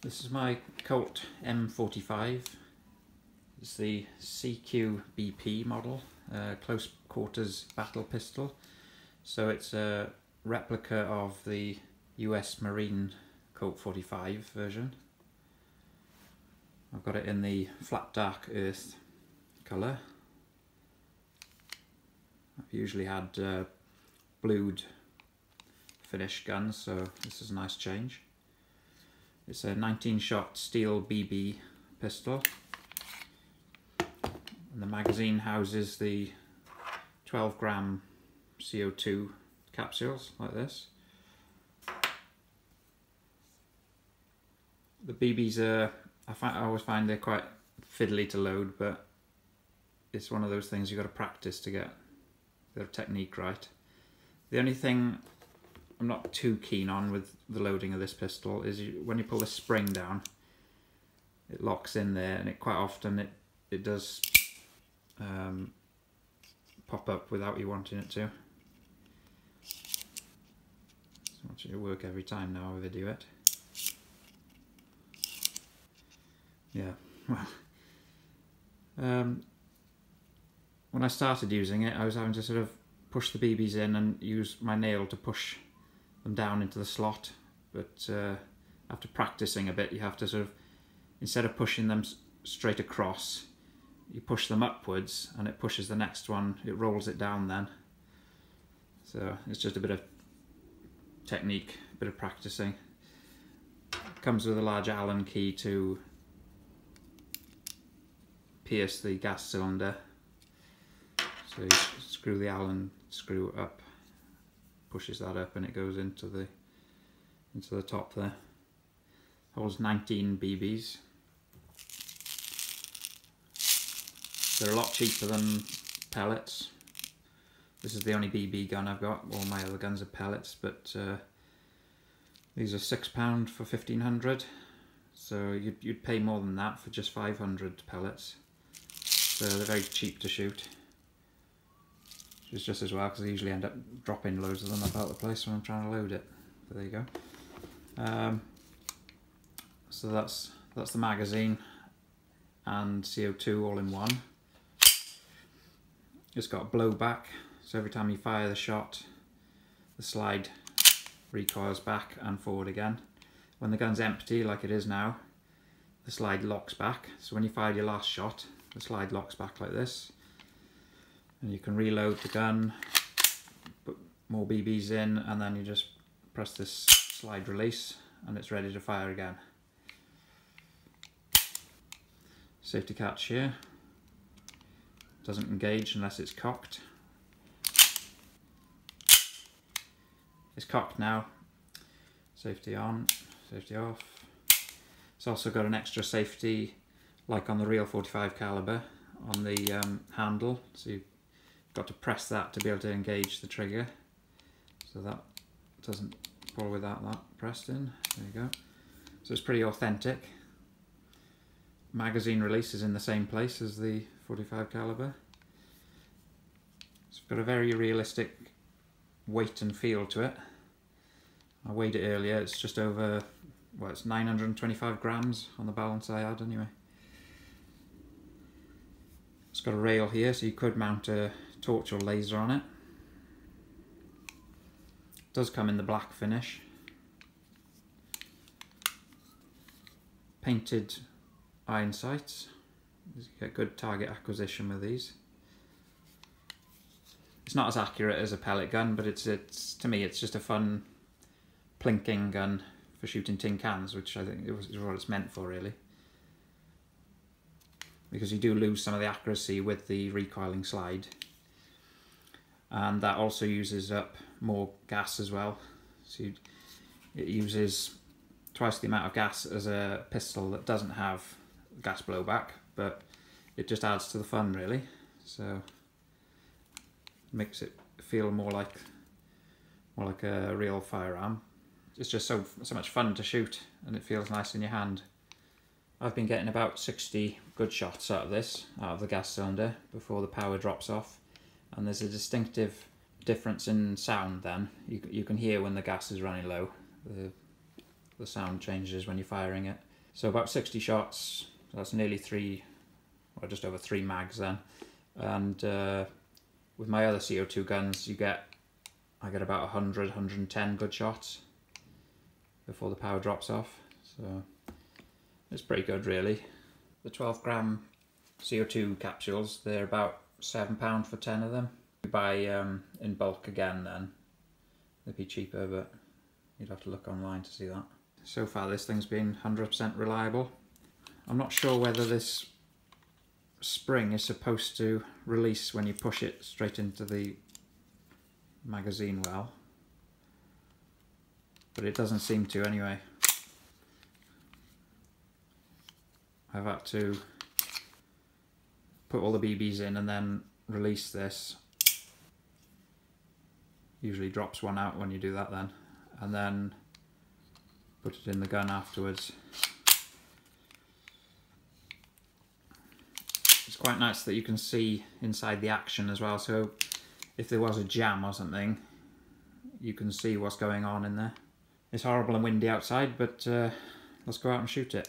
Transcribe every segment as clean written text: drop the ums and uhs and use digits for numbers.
This is my Colt M45. It's the CQBP model, close quarters battle pistol. So it's a replica of the US Marine Colt 45 version. I've got it in the flat dark earth colour. I've usually had blued finish guns, so this is a nice change. It's a 19-shot steel BB pistol, and the magazine houses the 12-gram CO2 capsules like this. The BBs are, I always find they're quite fiddly to load, but it's one of those things you've got to practice to get their technique right. The only thing I'm not too keen on with the loading of this pistol is when you pull the spring down, it locks in there, and quite often it does pop up without you wanting it to. So I want it to work every time now I video it. Yeah, well, when I started using it, I was having to sort of push the BBs in and use my nail to push them down into the slot, but after practicing a bit, you have to sort of, instead of pushing them straight across, you push them upwards and it pushes the next one, it rolls it down then. So it's just a bit of technique, a bit of practicing. It comes with a large Allen key to pierce the gas cylinder. So you screw the Allen screw up, pushes that up, and it goes into the top there. Holds 19 BBs. They're a lot cheaper than pellets. This is the only BB gun I've got. All my other guns are pellets, but these are £6 for 1500. So you'd pay more than that for just 500 pellets. So they're very cheap to shoot. Which is just as well, because I usually end up dropping loads of them about the place when I'm trying to load it. But there you go. So that's the magazine and CO2 all in one. It's got blowback, so every time you fire the shot, the slide recoils back and forward again. When the gun's empty, like it is now, the slide locks back. So when you fired your last shot, the slide locks back like this. And you can reload the gun, put more BBs in, and then you just press this slide release and it's ready to fire again. Safety catch here. Doesn't engage unless it's cocked. It's cocked now. Safety on, safety off. It's also got an extra safety, like on the real 45 caliber, on the handle. So you've got to press that to be able to engage the trigger. So that doesn't pull without that pressed in. There you go. So it's pretty authentic. Magazine release is in the same place as the 45 caliber. It's got a very realistic weight and feel to it. I weighed it earlier, it's just over, well, it's 925 grams on the balance I had anyway. It's got a rail here, so you could mount a torch or laser on it. It does come in the black finish. Painted iron sights. You get good target acquisition with these. It's not as accurate as a pellet gun, but it's to me it's just a fun plinking gun for shooting tin cans, which I think is what it's meant for really. Because you do lose some of the accuracy with the recoiling slide. And that also uses up more gas as well. So it uses twice the amount of gas as a pistol that doesn't have gas blowback, but it just adds to the fun really. So it makes it feel more like a real firearm. It's just so much fun to shoot, and it feels nice in your hand. I've been getting about 60 good shots out of the gas cylinder before the power drops off, and there's a distinctive difference in sound then. You can hear when the gas is running low. The sound changes when you're firing it. So about 60 shots, that's nearly 3, or just over 3 mags then. And with my other CO2 guns, I get about 100, 110 good shots before the power drops off. So it's pretty good really. The 12 gram CO2 capsules, they're about £7 for 10 of them. If you buy in bulk again then, they'd be cheaper, but you'd have to look online to see that. So far this thing's been 100% reliable. I'm not sure whether this spring is supposed to release when you push it straight into the magazine well, but it doesn't seem to anyway. I've had to put all the BBs in and then release this. Usually drops one out when you do that then, and then put it in the gun afterwards. It's quite nice that you can see inside the action as well, so if there was a jam or something, you can see what's going on in there. It's horrible and windy outside, but let's go out and shoot it.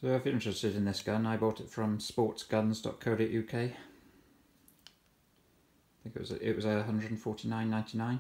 So if you're interested in this gun, I bought it from sportsguns.co.uk. I think it was $149.99.